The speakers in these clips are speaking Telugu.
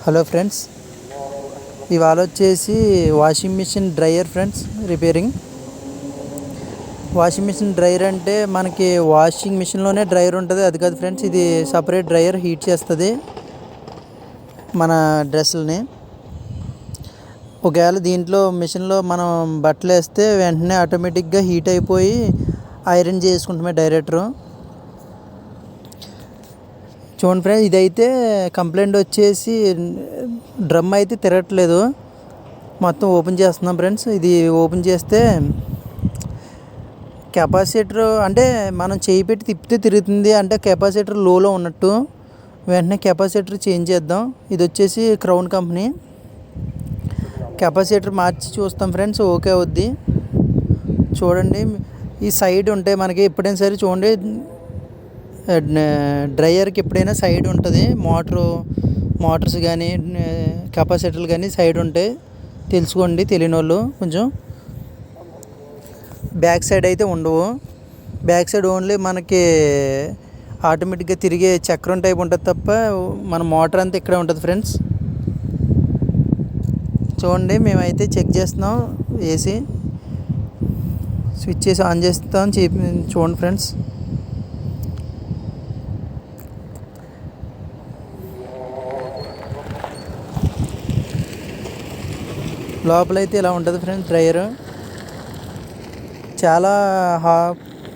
హలో ఫ్రెండ్స్, ఇవాళ వచ్చేసి washing machine dryer friends repairing. Washing machine dryer అంటే మనకి వాషింగ్ మిషన్లోనే డ్రైయర్ ఉంటుంది, అది కాదు ఫ్రెండ్స్. ఇది సపరేట్ డ్రైయర్, హీట్ చేస్తుంది మన డ్రెస్సులని. ఒకవేళ దీంట్లో మిషన్లో మనం బట్టలు వేస్తే వెంటనే ఆటోమేటిక్గా హీట్ అయిపోయి ఐరన్ చేసుకుంటామే డైరెక్టరు. చూడండి ఫ్రెండ్స్, ఇదైతే కంప్లైంట్ వచ్చేసి డ్రమ్ అయితే తిరగట్లేదు. మొత్తం ఓపెన్ చేస్తున్నాం ఫ్రెండ్స్. ఇది ఓపెన్ చేస్తే కెపాసిటర్ అంటే మనం చేయి పెట్టి తిప్పితే తిరుగుతుంది, అంటే కెపాసిటర్ లోలో ఉన్నట్టు. వెంటనే కెపాసిటర్ చేంజ్ చేద్దాం. ఇది వచ్చేసి క్రౌన్ కంపెనీ. కెపాసిటర్ మార్చి చూస్తాం ఫ్రెండ్స్, ఓకే అవుద్ది. చూడండి, ఈ సైడ్ ఉంటాయి మనకి ఎప్పుడైనా సరే. చూడండి, డ్రైయర్కి ఎప్పుడైనా సైడ్ ఉంటుంది. మోటార్స్ కానీ కెపాసిటర్లు కానీ సైడ్ ఉంటాయి, తెలుసుకోండి తెలియని వాళ్ళు. కొంచెం బ్యాక్ సైడ్ అయితే ఉండవు. బ్యాక్ సైడ్ ఓన్లీ మనకి ఆటోమేటిక్గా తిరిగే చక్రం టైప్ ఉంటుంది తప్ప మన మోటార్ అంతా ఇక్కడే ఉంటుంది ఫ్రెండ్స్. చూడండి, మేమైతే చెక్ చేస్తున్నాం. ఏసీ స్విచ్ చేసి ఆన్ చేస్తాం. చూడండి ఫ్రెండ్స్, లోపలైతే ఇలా ఉంటుంది ఫ్రెండ్స్. డ్రైయర్ చాలా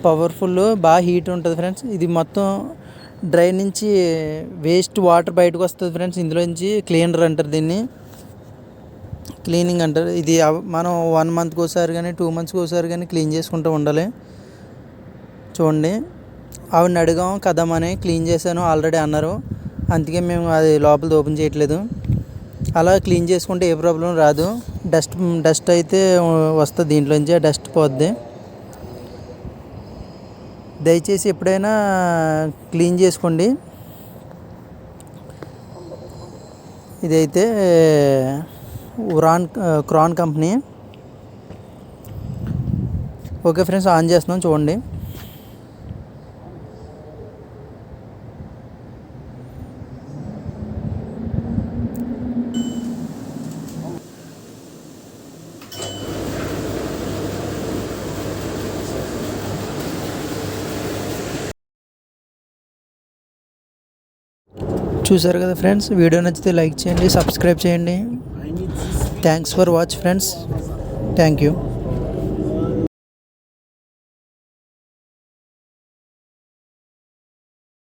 పవర్ఫుల్, బాగా హీట్ ఉంటుంది ఫ్రెండ్స్. ఇది మొత్తం డ్రై నుంచి వేస్ట్ వాటర్ బయటకు వస్తుంది ఫ్రెండ్స్. ఇందులో నుంచి క్లీనర్ అంటారు దీన్ని, క్లీనింగ్ అంటారు. ఇది మనం 1 మంత్కి ఒకసారి కానీ 2 మంత్స్కి ఒకసారి కానీ క్లీన్ చేసుకుంటూ ఉండాలి. చూడండి, ఆవిడని అడిగాం కదమని, క్లీన్ చేశాను ఆల్రెడీ అన్నారు. అందుకే మేము అది లోపలిది ఓపెన్ చేయట్లేదు. అలా క్లీన్ చేసుకుంటే ఏ ప్రాబ్లం రాదు. డస్ట్ అయితే వస్తుంది దీంట్లోంచి, డస్ట్ పోద్ది. దయచేసి ఎప్పుడైనా క్లీన్ చేసుకోండి. ఇదైతే క్రాన్ కంపెనీ. ఓకే ఫ్రెండ్స్, ఆన్ చేస్తున్నాం చూడండి. చూసారు కదా ఫ్రెండ్స్, వీడియో నచ్చితే లైక్ చేయండి, సబ్స్క్రైబ్ చేయండి. Thanks for watch friends. Thank you.